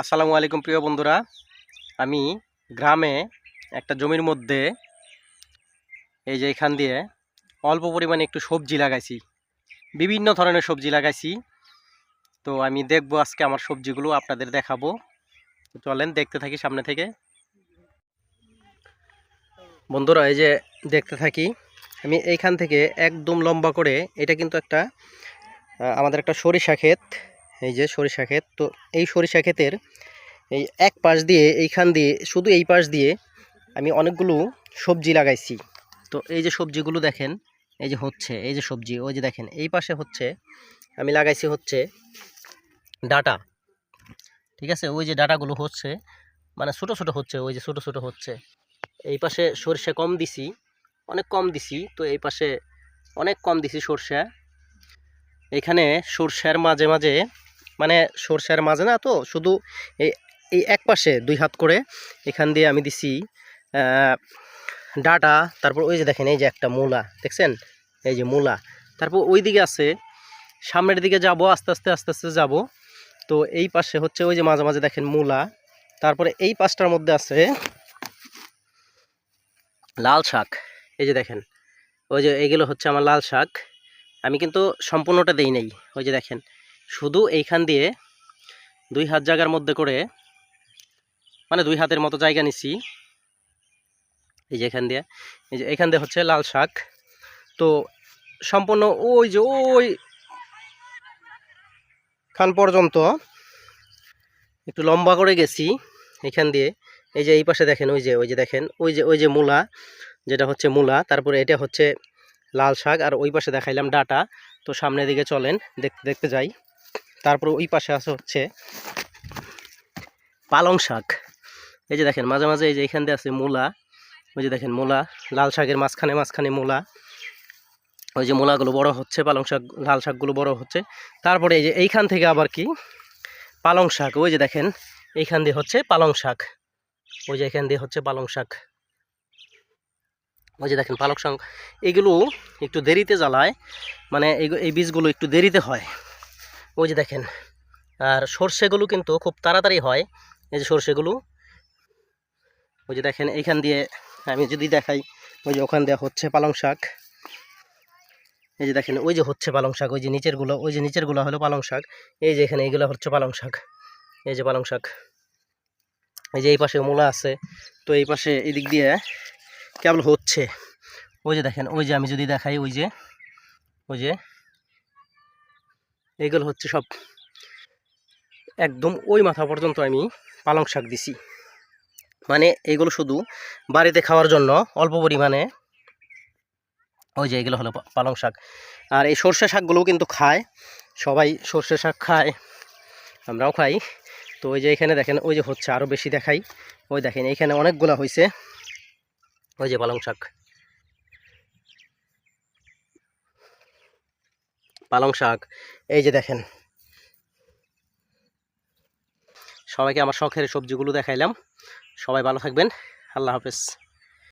আসসালামু আলাইকুম প্রিয় বন্ধুরা। আমি গ্রামে একটা জমির মধ্যে এই যে এখান দিয়ে অল্প পরিমাণে একটু সবজি লাগাইছি, বিভিন্ন ধরনের সবজি লাগাইছি। তো আমি দেখব আজকে আমার সবজিগুলো আপনাদের দেখাবো। তো চলেন দেখতে থাকি সামনে থেকে। বন্ধুরা এই যে দেখতে থাকি, আমি এইখান থেকে একদম লম্বা করে, এটা কিন্তু একটা আমাদের একটা সরিষা ক্ষেত। এই যে সরিষা ক্ষেত, তো এই সরিষা ক্ষেতের এই এক পাশ দিয়ে, এইখান দিয়ে, শুধু এই পাশ দিয়ে আমি অনেকগুলো সবজি লাগাইছি। তো এই যে সবজিগুলো দেখেন, এই যে হচ্ছে, এই যে সবজি, ওই যে দেখেন এই পাশে হচ্ছে, আমি লাগাইছি হচ্ছে ডাটা। ঠিক আছে, ওই যে ডাটাগুলো হচ্ছে, মানে ছোটো ছোটো হচ্ছে, ওই যে ছোটো ছোটো হচ্ছে। এই পাশে সরষে কম দিছি, অনেক কম দিছি, তো এই পাশে অনেক কম দিছি সরষে। এখানে সরষের মাঝে মাঝে, মানে সরষের মাঝে না, তো শুধু এই এই এক পাশে 2 হাত করে এখান দিয়ে আমি দিছি ডাটা। তারপর ওই যে দেখেন, এই যে একটা মূলা দেখছেন, এই যে মূলা। তারপর ওই দিকে আছে, সামনের দিকে যাব, আস্তে আস্তে আস্তে আস্তে যাব। তো এই পাশে হচ্ছে ওই যে মাঝে মাঝে দেখেন মূলা। তারপরে এই পাশটার মধ্যে আছে লাল শাক। এই যে দেখেন, ওই যে এইগুলো হচ্ছে আমার লাল শাক। আমি কিন্তু সম্পূর্ণটা দেই নাই, ওই যে দেখেন শুধু এইখান দিয়ে 2 হাত জায়গার মধ্যে করে, মানে 2 হাতের মতো জায়গা নিছি। এই যে এখান দিয়ে, এই যে এখান দিয়ে হচ্ছে লাল শাক। তো সম্পূর্ণ ওই যে ওই খান পর্যন্ত একটু লম্বা করে গেছি এখান দিয়ে। এই যে এই পাশে দেখেন, ওই যে দেখেন, ওই যে মূলা, যেটা হচ্ছে মূলা। তারপরে এটা হচ্ছে লাল শাক, আর ওই পাশে দেখাইলাম ডাটা। তো সামনের দিকে চলেন দেখতে দেখতে যাই। তারপরে ওই পাশে আছে হচ্ছে পালং শাক। এই যে দেখেন মাঝে মাঝে, এই যে এখান দিয়ে আছে মূলা, ওই যে দেখেন মূলা, লাল শাকের মাঝখানে মাঝখানে মূলা। ওই যে মূলাগুলো বড় হচ্ছে, পালং শাক, লাল শাকগুলো বড় হচ্ছে। তারপরে এই যে এইখান থেকে আবার কি পালং শাক, ওই যে দেখেন এইখান দিয়ে হচ্ছে পালং শাক, ওই যে এখান দিয়ে হচ্ছে পালং শাক। ওই যে দেখেন পালং শাক, এগুলো একটু দেরিতে জ্বালায়, মানে এই বীজগুলো একটু দেরিতে হয়। ওই যে দেখেন, আর সর্ষেগুলো কিন্তু খুব তাড়াতাড়ি হয়। এই যে সর্ষেগুলো, ওই যে দেখেন এইখান দিয়ে আমি যদি দেখাই, ওই যে ওখান দিয়ে হচ্ছে পালং শাক। এই যে দেখেন ওই যে হচ্ছে পালং শাক, ওই যে নিচেরগুলো, ওই যে নিচেরগুলো হলো পালং শাক। এই যে এখানে এইগুলো হচ্ছে পালং শাক, এই যে পালং শাক। এই যে এই পাশে মূলা আছে। তো এই পাশে এদিক দিয়ে কেবল হচ্ছে, ওই যে দেখেন, ওই যে আমি যদি দেখাই, ওই যে এইগুলো হচ্ছে সব, একদম ওই মাথা পর্যন্ত আমি পালং শাক দিছি। মানে এইগুলো শুধু বাড়িতে খাওয়ার জন্য অল্প পরিমাণে। ওই যে এগুলো হলো পালং শাক। আর এই সর্ষে শাকগুলোও কিন্তু খায়, সবাই সর্ষে শাক খায়, আমরাও খাই। তো ওই যে এখানে দেখেন, ওই যে হচ্ছে, আরও বেশি দেখাই, ওই দেখেন এইখানে অনেকগুলা হয়েছে। ওই যে পালং শাক, পালং শাক, এই যে দেখেন। সবাইকে আমার শখের সবজিগুলো দেখাইলাম। সবাই ভালো থাকবেন, আল্লাহ হাফেজ।